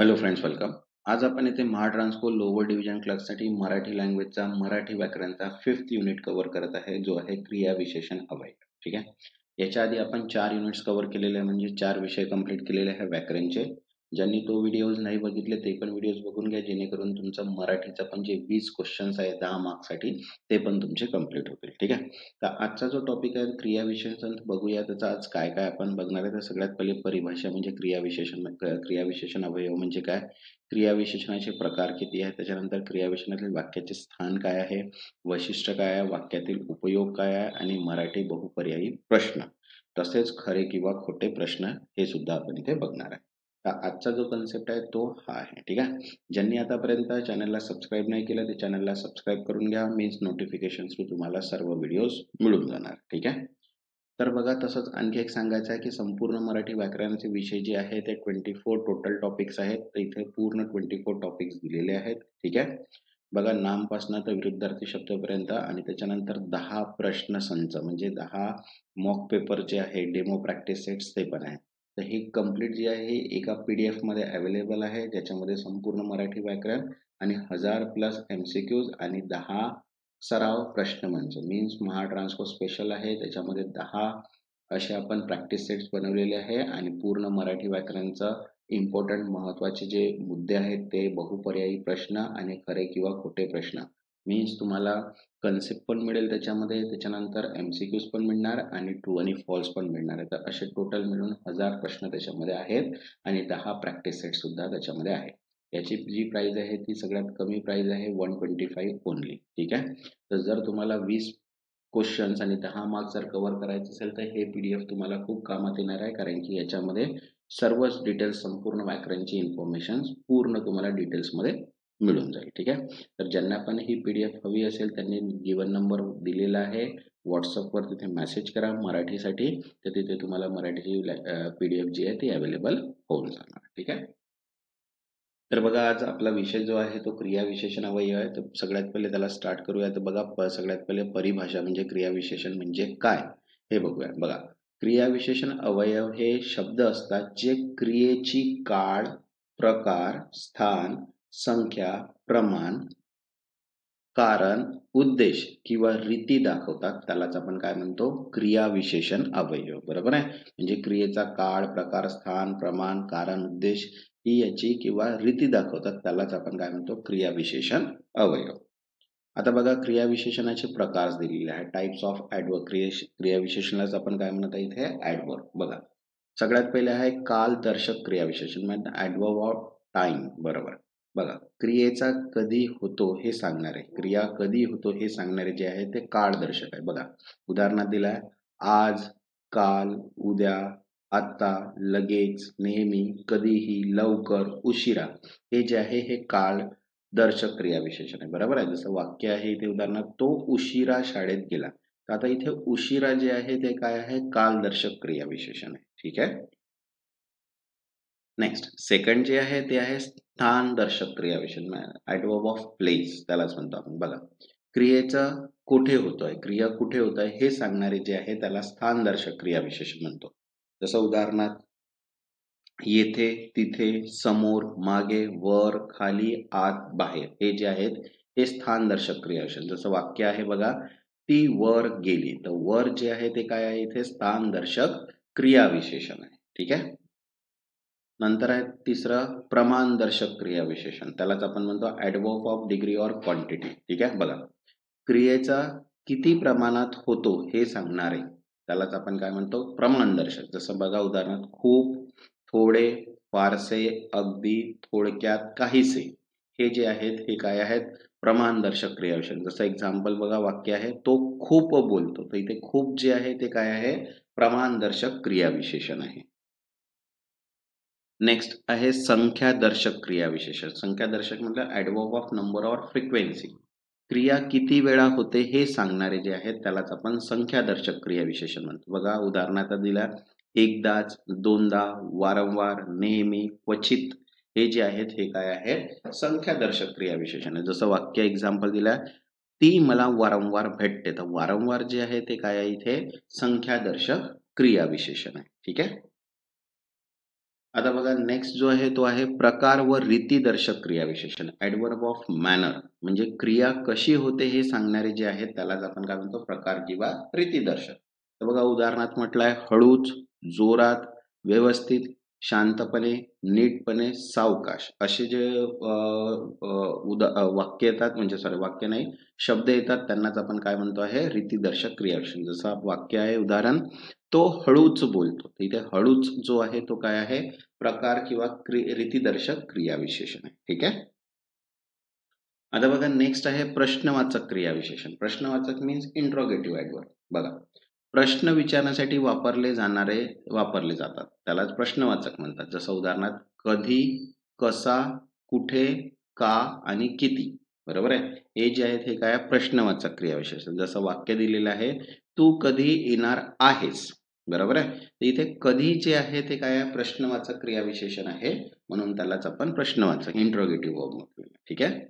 Hello friends, welcome. आज आपण इथे महाट्रान्सको लोअर डिव्हिजन क्लाससाठी मराठी लँग्वेजचा मराठी व्याकरणचा 5th युनिट कव्हर करत आहे, जो आहे क्रिया विशेषण अवयव. ठीक आहे. याच्या आधी आपण 4 युनिट्स कव्हर केलेले आहे, म्हणजे 4 विषय कंप्लीट केलेले आहे व्याकरणचे. ज्यांनी तो व्हिडिओज नाही बघितले ते पण व्हिडिओज बघून घ्या, जेणेकरून तुमचं मराठीचा पण जे 20 क्वेश्चन्स आहेत 10 मार्क्ससाठी ते पण तुमचे कंप्लीट होतील. ठीक आहे. तर आजचा जो टॉपिक आहे क्रिया विशेषण, बघूया त्याचा आज काय काय आपण बघणार आहे. तर सगळ्यात पहिले परिभाषा म्हणजे क्रिया विशेषण अवयव म्हणजे काय, क्रिया विशेषणाचे प्रकार किती आहे, त्याच्यानंतर क्रिया विशेषणातील वाक्याचे स्थान काय आहे, वैशिष्ट्य काय आहे, वाक्यातील उपयोग काय आहे आणि मराठी बहुपर्यायी प्रश्न, तसेच खरे किंवा खोटे प्रश्न हे सुद्धा आपण इथे बघणार आहे. तर आजचा जो कन्सेप्ट आहे तो हा आहे. ठीक आहे. ज्यांनी आतापर्यंत चॅनलला सबस्क्राईब नाही केलं ते चॅनलला सबस्क्राईब करून घ्या, मीन्स नोटिफिकेशन थ्रू तुम्हाला सर्व व्हिडिओज मिळून जाणार. ठीक आहे. तर बघा, तसंच आणखी एक सांगायचं आहे की संपूर्ण मराठी व्याकरणाचे विषय जे आहे ते 24 टोटल टॉपिक्स आहेत. तर इथे पूर्ण 24 टॉपिक्स दिलेले आहेत. ठीक आहे. बघा, नामपासनं तर विरुद्धार्थी शब्दापर्यंत आणि त्याच्यानंतर 10 प्रश्न संच म्हणजे 10 मॉक पेपर जे आहे, डेमो प्रॅक्टिस सेट्स ते पण आहे. तर ही कंप्लीट जी आहे एका PDF मध्ये अवेलेबल आहे, ज्याच्यामध्ये संपूर्ण मराठी व्याकरण आणि 1000+ MCQs आणि 10 सराव प्रश्नमंच मीन्स महाट्रान्सको स्पेशल आहे. त्याच्यामध्ये 10 असे आपण प्रॅक्टिस सेट्स बनवलेले आहे आणि पूर्ण मराठी व्याकरणचा इम्पॉर्टंट महत्वाचे जे मुद्दे आहेत ते बहुपर्यायी प्रश्न आणि खरे किंवा खोटे प्रश्न मीन्स तुम्हाला कन्सेप्ट पण मिळेल त्याच्यामध्ये, त्याच्यानंतर MCQs पण मिळणार आणि ट्रू आणि फॉल्स पण मिळणार आहे. तर असे टोटल मिळून 1000 प्रश्न त्याच्यामध्ये आहेत आणि 10 प्रॅक्टिस सेट सुद्धा त्याच्यामध्ये आहे. याची जी प्राइस आहे ती सगळ्यात कमी प्राइस आहे 125 ओनली. ठीक आहे. तर जर तुम्हाला 20 क्वेश्चन्स आणि 10 मार्क्स जर कव्हर करायचं असेल तर हे PDF तुम्हाला खूप कामात येणार आहे, कारण की याच्यामध्ये सर्वच डिटेल्स, संपूर्ण व्याकरणची इन्फॉर्मेशन पूर्ण तुम्हाला डिटेल्समध्ये मिळून जाईल. ठीक आहे. तर ज्यांना पण ही PDF हवी असेल त्यांनी गिवन नंबर दिलेला आहे, व्हॉट्सअपवर तिथे मेसेज करा मराठीसाठी, तर तिथे तुम्हाला मराठीची PDF जी आहे ती अवेलेबल होऊन जाणार. ठीक आहे. तर बघा, आज आपला विषय जो आहे तो क्रिया विशेषण अवयव आहे. तर सगळ्यात पहिले त्याला स्टार्ट करूया. तर बघा, सगळ्यात पहिले परिभाषा म्हणजे क्रिया विशेषण म्हणजे काय हे बघूया. बघा, क्रिया विशेषण अवयव हे शब्द असतात जे क्रियेची काळ, प्रकार, स्थान, संख्या, प्रमाण, कारण, उद्देश किंवा रीती दाखवतात. त्यालाच आपण काय म्हणतो, क्रिया विशेषण अवयव. बरोबर आहे. म्हणजे क्रियेचा काळ, प्रकार, स्थान, प्रमाण, कारण, उद्देश ही याची किंवा रीती दाखवतात. त्यालाच आपण काय म्हणतो, क्रिया विशेषण अवयव. आता बघा, क्रिया विशेषणाचे प्रकार दिलेले आहेत. Types of adverb. क्रिया विशेषणालाच आपण काय म्हणत आहे इथे, ऍडवर्ब. बघा, सगळ्यात पहिले आहे कालदर्शक क्रिया विशेषण म्हणजे ऍडवर्ब ऑफ टाइम. बरोबर. बघा, क्रियेचा कधी होतो हे सांगणारे, क्रिया कधी होतो हे सांगणारे जे आहे ते काळदर्शक आहे. बघा, उदाहरणात दिलाय आज, काल, उद्या, आता, लगेच, नेहमी, कधीही, लवकर, उशिरा. हे जे आहे हे काळ दर्शक क्रिया विशेषण आहे. बरोबर आहे. जसं वाक्य आहे इथे, उदाहरणार्थ तो उशिरा शाळेत गेला. तर आता इथे उशिरा जे आहे ते काय आहे, कालदर्शक क्रिया विशेषण आहे. ठीक आहे. नेक्स्ट सेकंड जे आहे ते आहे स्थान दर्शक क्रिया विशेषण, ऍडवर्ब ऑफ प्लेस त्यालाच म्हणतो आपण. बघा, क्रियेचा कुठे होतोय, क्रिया कुठे होत आहे हे सांगणारे जे आहे त्याला स्थान दर्शक क्रिया विशेषण म्हणतो. जसं उदाहरणार्थ येथे, तिथे, समोर, मागे, वर, खाली, आत, बाहेर हे जे आहेत हे स्थान दर्शक क्रिया विशेषण. जसं वाक्य आहे बघा, ती वर गेली. तर वर जे आहे ते काय आहे इथे, स्थान दर्शक क्रिया विशेषण आहे. ठीक आहे. नंतर आहे तिसरं प्रमाणदर्शक क्रिया विशेषण, त्यालाच आपण म्हणतो adverb of degree or quantity. ठीक आहे. बघा, क्रियेचा किती प्रमाणात होतो हे सांगणारे त्यालाच आपण काय म्हणतो, प्रमाणदर्शक. जसं बघा, उदाहरणार्थ खूप, थोडे, फारसे, अगदी, थोडक्यात, काहीसे हे जे आहेत हे काय आहेत, प्रमाणदर्शक क्रिया विशेषण. जसं एक्झाम्पल बघा, वाक्य आहे तो खूप बोलतो. तर इथे खूप जे आहे ते काय आहे, प्रमाणदर्शक क्रिया विशेषण आहे. नेक्स्ट आहे संख्यादर्शक क्रिया विशेषण. संख्यादर्शक मतलब adverb of number or frequency. क्रिया किती वेळा होते हे सांगणारे जे आहेत त्यालाच आपण संख्यादर्शक क्रिया विशेषण म्हणतो. बघा, उदाहरणार्थ दिला एकदाच, दोनदा, वारंवार, नेहमी, क्वचित हे जे आहेत हे काय आहे, संख्यादर्शक क्रिया विशेषण आहे. जसं वाक्य एक्झाम्पल दिला, ती मला वारंवार भेटते. तर वारंवार जे आहे ते काय आहे इथे, संख्यादर्शक क्रिया विशेषण आहे. ठीक आहे. आता बघा नेक्स्ट जो आहे तो आहे प्रकार व रीतीदर्शक क्रियाविशेषण. ऍडव्हर्ब ऑफ मॅनर म्हणजे क्रिया कशी होते हे सांगणारे जे आहेत त्यालाच आपण काय म्हणतो, प्रकार किंवा रीतीदर्शक. तर बघा उदाहरणार्थ म्हटलंय हळूच, जोरात, व्यवस्थित, शांतपणे, नीटपणे, सावकाश असे जे वाक्य येतात, म्हणजे सॉरी वाक्य नाही, शब्द येतात त्यांनाच आपण काय म्हणतो आहे, रीतीदर्शक क्रियाविशेषण. जसं वाक्य आहे उदाहरण, तो हळूच बोलतो. इथे हळूच जो आहे तो काय आहे, प्रकार किंवा रीतीदर्शक क्रियाविशेषण आहे. ठीक आहे. आता बघा नेक्स्ट आहे प्रश्नवाचक क्रियाविशेषण. प्रश्नवाचक मीन्स इंट्रोगेटिव्ह ऍडवर्ब. बघा प्रश्न विचारण्यासाठी वापरले जातात त्यालाच प्रश्नवाचक म्हणतात. जसं उदाहरणार्थ कधी, कसा, कुठे, का आणि किती. बरोबर आहे. हे जे आहेत हे काय प्रश्नवाचक क्रियाविशेषण. जसं वाक्य दिलेलं आहे, तू कधी येणार आहेस. बरोबर आहे. तर इथे कधी जे आहे ते काय आहे, प्रश्नवाचक क्रियाविशेषण आहे, म्हणून त्यालाच आपण प्रश्नवाचक इंट्रोगेटिव्ह वर्ब म्हणतो. ठीक आहे.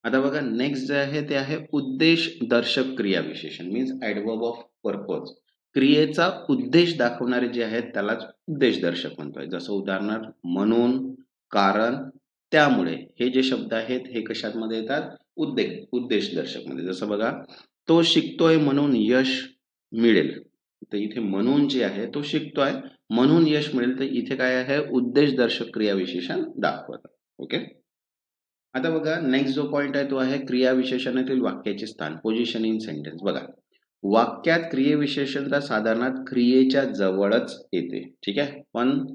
आता बघा नेक्स्ट जे आहे ते आहे उद्देशदर्शक क्रियाविशेषण. Means adverb of purpose. क्रियेचा उद्देश दाखवणारे जे आहेत त्यालाच उद्देशदर्शक म्हणतोय. जसं उदाहरणार्थ म्हणून, कारण, त्यामुळे हे जे शब्द आहेत हे कशामध्ये येतात, उद्देशदर्शक मध्ये. जसं बघा तो शिकतोय म्हणून यश मिळेल. तर इथे म्हणून जे आहे तो शिकतोय म्हणून यश मिळेल, तर इथे काय आहे, उद्देशदर्शक क्रियाविशेषण दाखवतात. ओके. आता बघा नेक्स्ट जो पॉइंट आहे तो आहे क्रियाविशेषणातील वाक्याचे स्थान, पोझिशन इन सेंटेन्स. बघा वाक्यात क्रियाविशेषणता साधारणतः क्रियेच्या जवळच येते. ठीक आहे. पण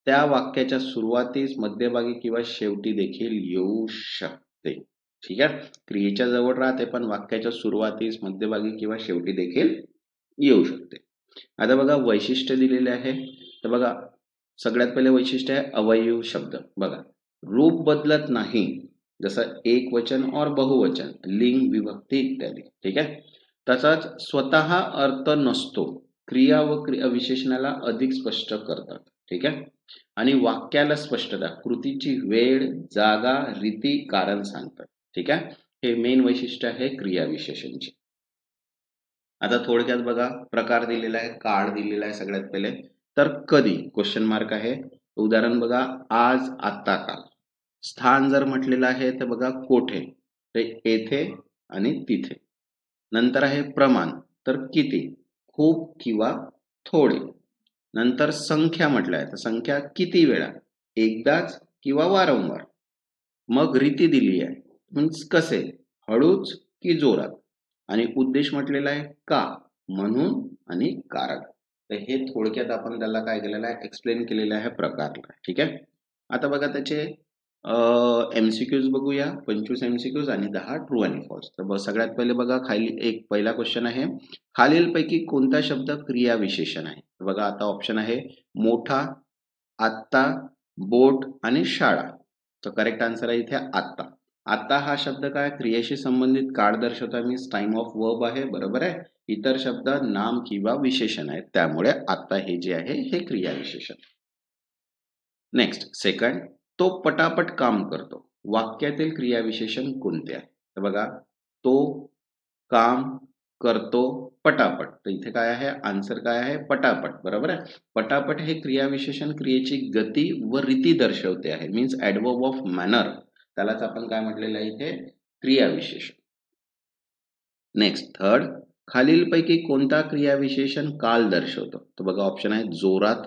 त्या वाक्याच्या सुरुवातीस, मध्यभागी किंवा शेवटी देखील येऊ शकते. ठीक आहे. क्रियेच्या जवळ राहते पण वाक्याच्या सुरुवातीस, मध्यभागी किंवा शेवटी देखील येऊ शकते. आता बघा वैशिष्ट्य दिलेले आहे. तर बघा सगळ्यात पहिले वैशिष्ट्य आहे अवयव शब्द. बघा रूप बदलत नाही, जसं एक वचन और बहुवचन, लिंग, विभक्ती इत्यादी. ठीक आहे. तसाच स्वतः अर्थ नसतो, क्रिया व विशेषणाला अधिक स्पष्ट करतात. ठीक आहे. आणि वाक्याला स्पष्टता, कृतीची वेळ, जागा, रीती, कारण सांगतात. ठीक आहे. हे मेन वैशिष्ट्य आहे क्रिया विशेषणचे. आता थोडक्यात बघा प्रकार दिलेला आहे, काळ दिलेला आहे सगळ्यात पहिले. तर कधी क्वेश्चन मार्क आहे. उदाहरण बघा आज, आता, काल. स्थान जर म्हटलेलं आहे तर बघा कोठे, तर येथे आणि तिथे. नंतर आहे प्रमाण, तर किती, खूप किंवा थोडे. नंतर संख्या म्हटलं आहे तर संख्या किती वेळा, एकदाच किंवा वारंवार. मग रीती दिली आहे, मीन्स कसे, हळूच की जोरात. आणि उद्देश म्हटलेला आहे का, म्हणून आणि कारण. तर हे थोडक्यात आपण त्याला काय केलेलं आहे, एक्सप्लेन केलेलं आहे प्रकारला. ठीक आहे. आता बघा त्याचे एमसीक्यूज बघूया. 25 एमसीक्यूज आणि 10 ट्रू आणि फॉल्स. तर सगळ्यात पहिले बघा खाली एक पहिला क्वेश्चन आहे, खालीलपैकी कोणता शब्द क्रिया विशेषण आहे. बघा आता ऑप्शन आहे मोठा, आत्ता, बोट आणि शाळा. तर करेक्ट आन्सर आहे इथे आत्ता. आता हा शब्द काय, क्रियेशी संबंधित काळ दर्शवता, मीन्स टाइम ऑफ वर्ब आहे. बरोबर आहे. इतर शब्द नाम किंवा विशेषण आहे, त्यामुळे आता हे जे आहे हे क्रिया विशेषण. नेक्स्ट सेकंड, तो पटापट काम करतो. वाक्यातील क्रियाविशेषण कोणते आहे. तर बघा तो काम करतो पटापट. तर इथे काय आहे, आन्सर काय आहे, पटापट. बरोबर आहे. पटापट हे क्रियाविशेषण क्रियेची गती व रीती दर्शवते आहे, मीन्स ऍडवर्ब ऑफ मॅनर. त्यालाच आपण काय म्हटलेलं आहे इथे, क्रियाविशेषण. नेक्स्ट थर्ड, खालीलपैकी कोणता क्रियाविशेषण काल दर्शवतो. तर बघा ऑप्शन आहे जोरात,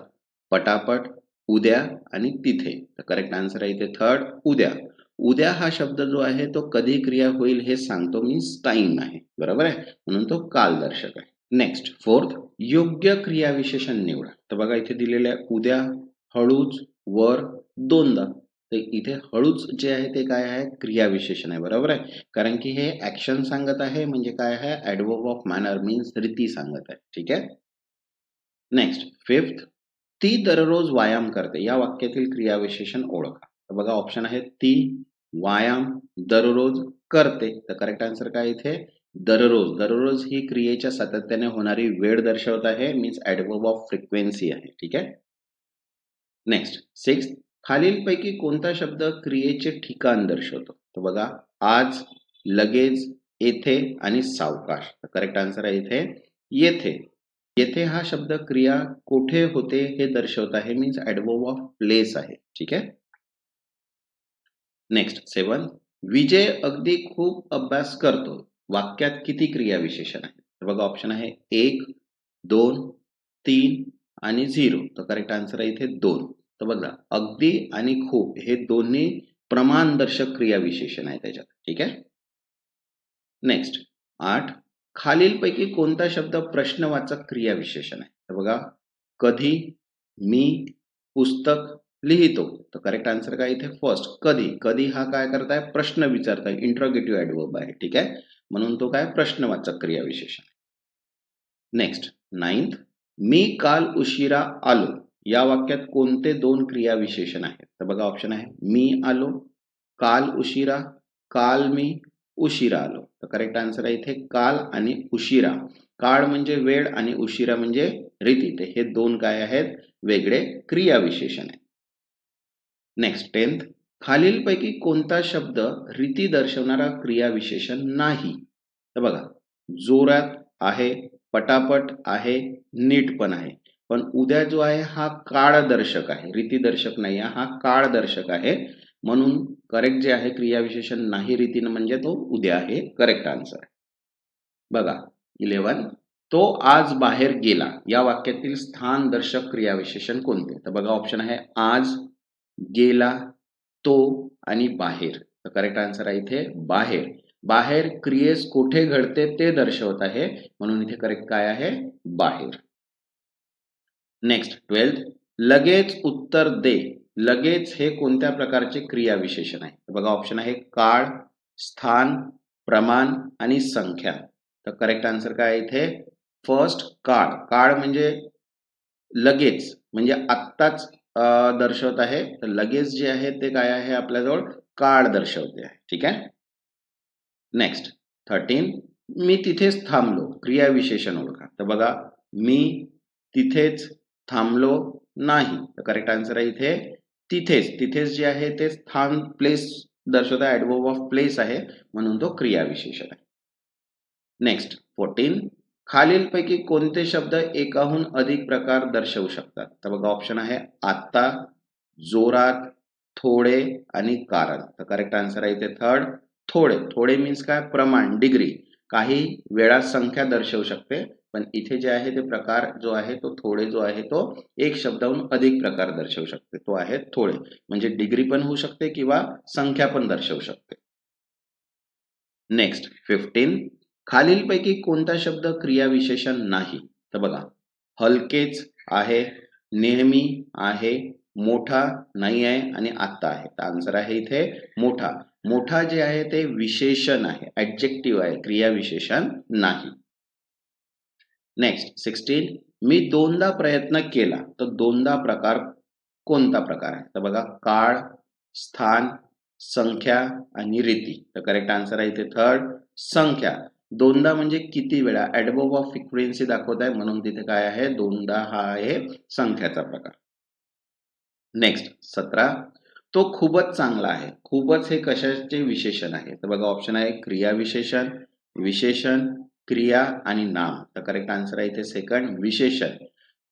पटापट, उद्या आणि तिथे. तर करेक्ट आन्सर आहे इथे थर्ड, उद्या. उद्या हा शब्द जो आहे तो कधी क्रिया होईल हे सांगतो, मीन्स टाइम आहे. बरोबर आहे, म्हणून तो काल दर्शक आहे. नेक्स्ट फोर्थ, योग्य क्रियाविशेषण निवडा. तर बघा इथे दिलेले आहे उद्या, हळूच, वर, दोनदा. तर इथे हळूच जे आहे ते काय आहे, क्रियाविशेषण आहे. बरोबर आहे. कारण की हे ऍक्शन सांगत आहे, म्हणजे काय आहे, ऍडवर्ब ऑफ मॅनर, मीन्स रीती सांगत आहे. ठीक आहे. नेक्स्ट फिफ्थ, ती दररोज व्यायाम करते. या वाक्यातील क्रियाविशेषण ओळखा. तर बघा ऑप्शन आहे ती, व्यायाम, दररोज, करते. तर करेक्ट आन्सर काय इथे, दररोज. दररोज ही क्रियेच्या सातत्याने होणारी वेळ दर्शवत आहे, मीन्स ऍडवर्ब ऑफ फ्रिक्वेन्सी आहे. ठीक आहे. नेक्स्ट सिक्स, खालीलपैकी कोणता शब्द क्रियेचे ठिकाण दर्शवतो. तर बघा आज, लगेच, येथे आणि सावकाश. करेक्ट आन्सर आहे इथे येथे. येथे हा शब्द क्रिया कोठे होते हे दर्शवत आहे, मीन्स ऍडवर्ब ऑफ प्लेस आहे. ठीक आहे. नेक्स्ट 7. विजय अगदी खूप अभ्यास करतो. वाक्यात किती क्रियाविशेषण आहे? तर बघा ऑप्शन आहे 1, 2, 3 आणि 0. तर करेक्ट आन्सर आहे इथे 2. तर बघा अगदी आणि खूप हे दोन्ही प्रमाणदर्शक क्रियाविशेषण आहे त्याच्यात. ठीक आहे. नेक्स्ट 8. खालीलपैकी कोणता शब्द प्रश्नवाचक क्रियाविशेषण आहे? तर बघा कधी, मी, पुस्तक, लिहितो. तर करेक्ट आन्सर काय इथे फर्स्ट कधी. कधी हा काय करताय? प्रश्न विचारताय, इंट्रोगेटिव्ह ऍडवर्ब आहे. ठीक आहे. म्हणून तो काय प्रश्नवाचक क्रियाविशेषण. Next 9th. मी काल उशिरा आलो. या वाक्यात कोणते दोन क्रियाविशेषण आहेत? तर बघा ऑप्शन आहे मी आलो, काल उशिरा, काल मी, उशिरा आलो. तर करेक्ट आन्सर आहे इथे काल आणि उशिरा. काळ म्हणजे वेळ आणि उशिरा म्हणजे रीती. हे दोन काय आहेत? वेगळे क्रियाविशेषण आहे. Next 10th. खालीलपैकी कोणता शब्द रीती दर्शवणारा क्रियाविशेषण नाही? तर बघा जोरात आहे, पटापट आहे, नीट पण आहे. पण उद्या जो आहे हा काळदर्शक आहे, रीतीदर्शक नाही आहे, हा काळदर्शक आहे. म्हणून करेक्ट जे आहे क्रियाविशेषण नाही रीतीनं म्हणजे तो उद्या आहे. करेक्ट आन्सर आहे. बघा 11. तो आज बाहेर गेला. या वाक्यातील स्थानदर्शक क्रियाविशेषण कोणते? तर बघा ऑप्शन आहे आज, गेला, तो आणि बाहेर. तर करेक्ट आन्सर आहे इथे बाहेर. बाहेर क्रियेस कोठे घडते ते दर्शवत आहे, म्हणून इथे करेक्ट काय आहे? बाहेर. Next 12th. लगेच उत्तर दे. लगेच हे कोणत्या प्रकारचे क्रियाविशेषण आहे? तर बघा ऑप्शन आहे काळ, स्थान, प्रमाण आणि संख्या. तर करेक्ट आन्सर काय आहे इथे? फर्स्ट काळ. काळ म्हणजे लगेच म्हणजे आत्ताच दर्शवत आहे. तर लगेच जे आहे ते काय आहे आपल्याजवळ? काळ दर्शवते आहे. ठीक आहे. नेक्स्ट 13. मी तिथेच थांबलो. क्रियाविशेषण ओळखा. तर बघा मी तिथेच थांबलो नाही. तर करेक्ट आन्सर आहे इथे तिथेच. तिथेच जे आहे ते स्थान प्लेस दर्शवत आहे, ऍडवर्ब ऑफ प्लेस आहे, म्हणून तो क्रियाविशेषण आहे. नेक्स्ट 14. खालीलपैकी कोणते शब्द एकाहून अधिक प्रकार दर्शवू शकतात? तर बघा ऑप्शन आहे आता, जोरात, थोडे आणि कारण. तर करेक्ट आन्सर आहे इथे थर्ड थोडे. थोडे मीन्स काय? प्रमाण, डिग्री. काही वेळा संख्या दर्शवू शकते, पण इथे जे आहे ते प्रकार जो आहे तो थोडे जो आहे तो एक शब्दाहून अधिक प्रकार दर्शवू शकते. तो आहे थोडे. म्हणजे डिग्री पण होऊ शकते किंवा संख्या पण दर्शवू शकते. नेक्स्ट 15. खालीलपैकी कोणता शब्द क्रियाविशेषण नाही? तर बघा हलकेच आहे, नेहमी आहे, मोठा नाही आहे आणि आता आहे. तर आन्सर आहे इथे मोठा. मोठा जे आहे ते विशेषण आहे, ऍडजेक्टिव्ह आहे, क्रियाविशेषण नाही. नेक्स्ट 16. मी दोनदा प्रयत्न केला. तर दोनदा प्रकार कोणता प्रकार आहे? तर बघा काळ, स्थान, संख्या आणि रीती. तर करेक्ट आन्सर आहे इथे थर्ड संख्या. दोनदा म्हणजे किती वेळा? ऍडवर्ब ऑफ फ्रिक्वेन्सी दाखवत आहे, म्हणून तिथे काय आहे? दोनदा हा आहे संख्याचा प्रकार. नेक्स्ट 17. तो खूपच चांगला आहे. खूपच हे कशाचे विशेषण आहे? तर बघा ऑप्शन आहे क्रियाविशेषण, विशेषण, क्रिया आणि नाम. तर करेक्ट आन्सर आहे इथे सेकंड विशेषण.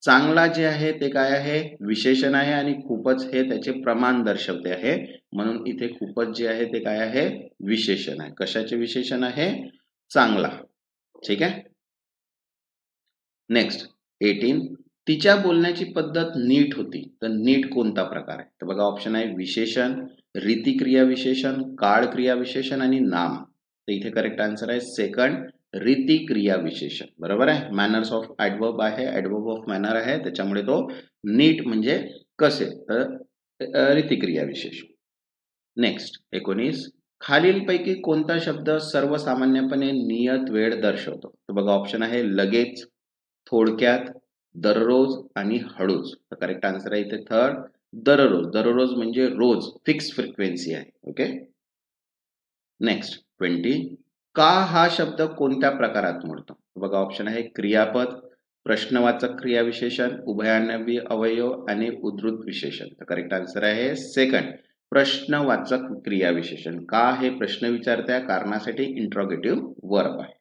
चांगला जे आहे ते काय आहे? विशेषण आहे आणि खूपच हे त्याचे प्रमाण दर्शवते आहे, म्हणून इथे खूपच जे आहे ते काय आहे? विशेषण आहे. कशाचे विशेषण आहे? चांगला. ठीक आहे. नेक्स्ट 18. तिच्या बोलण्याची पद्धत नीट होती. तर नीट कोणता प्रकार आहे? तर बघा ऑप्शन आहे विशेषण, रीती क्रिया विशेषण, काळ क्रिया विशेषण आणि नाम. तर इथे करेक्ट आन्सर आहे सेकंड रीती क्रिया विशेषण. बरोबर आहे. मॅनर्स ऑफ ऍडवर्ब आहे, ऍडवर्ब ऑफ मॅनर आहे, त्याच्यामुळे तो नीट म्हणजे कसे, तर रीती क्रिया विशेषण. नेक्स्ट 19. खालीलपैकी कोणता शब्द सर्वसामान्यपणे नियत वेळ दर्शवतो? तर बघा ऑप्शन आहे लगेच, थोडक्यात, दररोज आणि हळूच. तर करेक्ट आन्सर आहे इथे थर्ड दररोज. दररोज म्हणजे रोज, फिक्स फ्रिक्वेन्सी आहे. ओके. नेक्स्ट 20. का हा शब्द कोणत्या प्रकारात मोडतो? बघा ऑप्शन आहे क्रियापद, प्रश्नवाचक क्रियाविशेषण, उभयान्वयी अवयव आणि उद्धृत विशेषण. तर करेक्ट आन्सर आहे सेकंड प्रश्नवाचक क्रियाविशेषण. का हे प्रश्न विचारत्या कारणासाठी इंट्रोगेटिव्ह वर्ब आहे.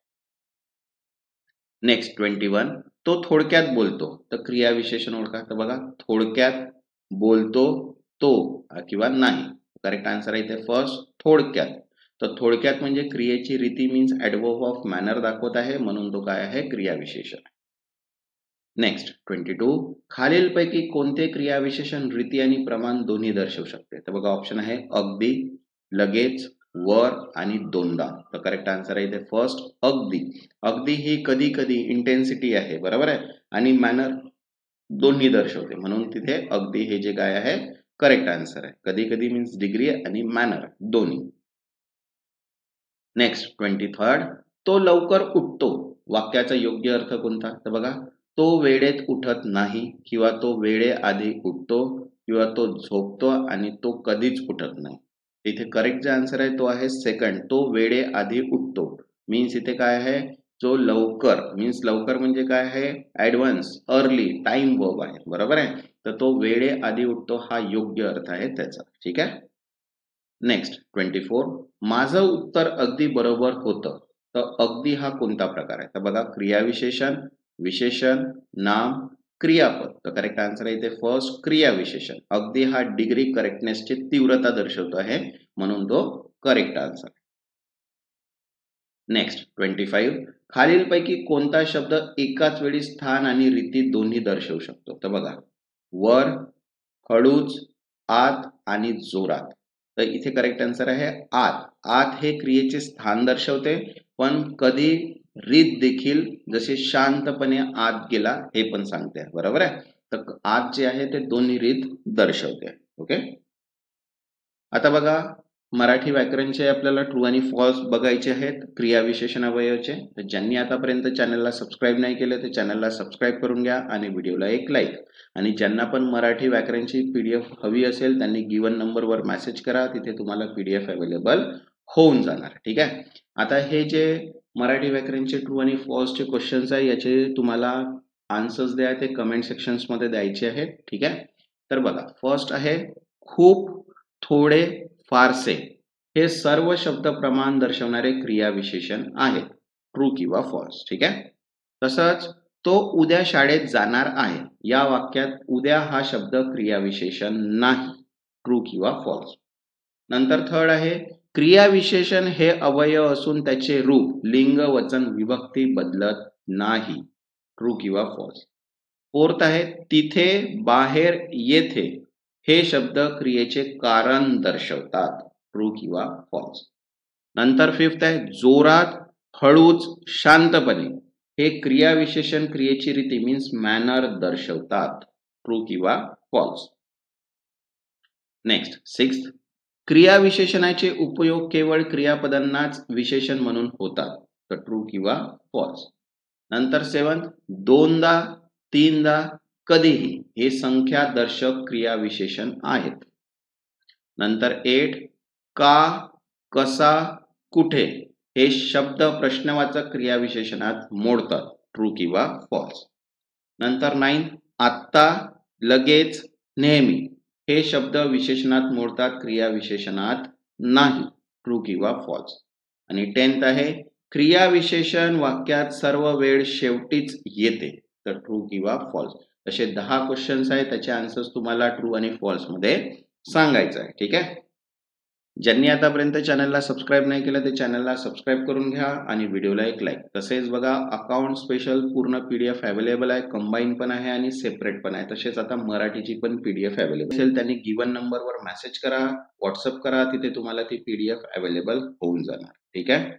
नेक्स्ट 21. तो थोडक्यात बोलतो, तर क्रिया विशेषण ओळखा. तर बघा, थोडक्यात बोलतो तो किंवा नाही. करेक्ट आन्सर आहे इथे फर्स्ट, थोडक्यात. तर थोडक्यात म्हणजे क्रियेची रीती मीन्स ऍडवर्ब ऑफ मॅनर दाखवत आहे, म्हणून तो काय आहे, क्रिया विशेषण. नेक्स्ट 22, खालीलपैकी कोणते क्रियाविशेषण रीती आणि प्रमाण दोन्ही दर्शवू शकते. तर बघा ऑप्शन आहे अगदी, लगेच, वर आणि दोनदा. तर करेक्ट आन्सर आहे इथे फर्स्ट, अगदी. अगदी ही कधी कधी इंटेन्सिटी आहे, बरोबर आहे, आणि मॅनर दोन्ही दर्शवते, म्हणून तिथे अगदी हे जे काय आहे करेक्ट आन्सर आहे. कधी कधी मीन्स डिग्री आणि मॅनर दोन्ही. नेक्स्ट 23, तो लवकर उठतो वाक्याचा योग्य अर्थ कोणता. तर बघा, तो वेळेत उठत नाही किंवा तो वेळेआधी उठतो किंवा तो झोपतो आणि तो कधीच उठत नाही. इथे करेक्ट जे आन्सर आहे तो आहे सेकंड, तो वेळेआधी उठतो. मीन्स इथे काय आहे, जो लवकर मीन्स लवकर म्हणजे काय आहे, ऍडव्हान्स, अर्ली, टाइम वर्ब आहे, बरोबर आहे. तर तो वेळेआधी उठतो हा योग्य अर्थ आहे त्याचा. ठीक आहे. नेक्स्ट 24, माझं उत्तर अगदी बरोबर होतं. तर अगदी हा कोणता प्रकार आहे. तर बघा, क्रियाविशेषण, विशेषण, नाम, क्रियापद. तर करेक्ट आन्सर आहे इथे फर्स्ट, क्रियाविशेषण. अगदी हा डिग्री करेक्टनेसची तीव्रता दर्शवतो आहे, म्हणून तो करेक्ट आन्सर. नेक्स्ट 25, खालीलपैकी कोणता शब्द एकाच वेळी स्थान आणि रीती दोन्ही दर्शवू शकतो. तर बघा, वर, हळूच, आत आणि जोरात. तर इथे करेक्ट आन्सर आहे आत. आत हे क्रियेचे स्थान दर्शवते, पण कधी रीत देखील, जसे शांतपणे आत गेला हे पण सांगते, बरोबर आहे. तर आत जे आहे ते दोन्ही रीत दर्शवते. ओके. आता बघा, मराठी व्याकरणचे आपल्याला ट्रू आणि फॉल्स बघायचे आहेत क्रियाविशेषण अवयवाचे. तर ज्यांनी आतापर्यंत चॅनलला सबस्क्राईब नाही केलं ते चॅनलला सबस्क्राईब करून घ्या आणि व्हिडिओला एक लाईक. आणि ज्यांना पण मराठी व्याकरणची पीडीएफ हवी असेल त्यांनी गिवन नंबरवर मेसेज करा, तिथे तुम्हाला पीडीएफ अवेलेबल होऊन जाणार. ठीक आहे. आता हे जे मराठी व्याकरणचे ट्रू आणि फॉल्सचे क्वेश्चन्स आहे, याचे तुम्हाला आन्सर्स द्या ते कमेंट सेक्शन्स मध्ये द्यायचे आहेत. ठीक आहे. तर बघा, फर्स्ट आहे खूप, थोडे, फारसे. हे सर्व शब्द प्रमाण दर्शवणारे क्रियाविशेषण आहेत, ट्रू किंवा फॉल्स. ठीक आहे. तसंच तो उद्या शाळेत जाणार आहे, या वाक्यात उद्या हा शब्द क्रियाविशेषण नाही, ट्रू किंवा फॉल्स. नंतर थर्ड आहे क्रियाविशेषण हे अवयव असून त्याचे रूप, लिंग, वचन, विभक्ती बदलत नाही, ट्रू किंवा फॉल्स. फोर्थ आहे तिथे, बाहेर, येथे हे शब्द क्रियेचे कारण दर्शवतात, ट्रू किंवा फॉल्स. नंतर फिफ्थ आहे जोरात, हळूच, शांतपणे हे क्रियाविशेषण क्रियेची रीती मीन्स मॅनर दर्शवतात, ट्रू किंवा फॉल्स. नेक्स्ट सिक्स्थ, क्रियाविशेषणाचे उपयोग केवळ क्रियापदांनाच विशेषण म्हणून होतात, तर ट्रू किंवा फॉल्स. नंतर सेवन्थ, दोनदा, तीनदा, कधीही हे संख्या दर्शक क्रियाविशेषण आहेत. नंतर 8, का, कसा, कुठे हे शब्द प्रश्नवाचक क्रियाविशेषणात मोडतात, ट्रू किंवा फॉल्स. नंतर 9, आत्ता, लगेच, नेहमी हे शब्द विशेषणात मोडतात, क्रियाविशेषणात नाही, ट्रू किंवा फॉल्स. आणि 10th आहे क्रियाविशेषण वाक्यात सर्व वेळ शेवटीच येते, तर ट्रू किंवा फॉल्स. असे 10 क्वेश्चन्स आहेत, त्याचे आन्सर्स तुम्हाला ट्रू आणि फॉल्स मध्ये सांगायचं आहे. ठीक आहे. ज्यांनी आतापर्यंत चॅनलला सबस्क्राईब नाही केलं ते चॅनलला सबस्क्राईब करून घ्या आणि व्हिडिओला एक लाईक. तसेच बघा, अकाउंट स्पेशल पूर्ण पीडीएफ अवेलेबल आहे, कंबाईन पण आहे आणि सेपरेट पण आहे. तसेच आता मराठीची पण पीडीएफ अवेलेबल असेल, त्यांनी गिवन नंबरवर मेसेज करा, व्हॉट्सअप करा, तिथे तुम्हाला ती पीडीएफ अवेलेबल होऊन जाणार. ठीक आहे.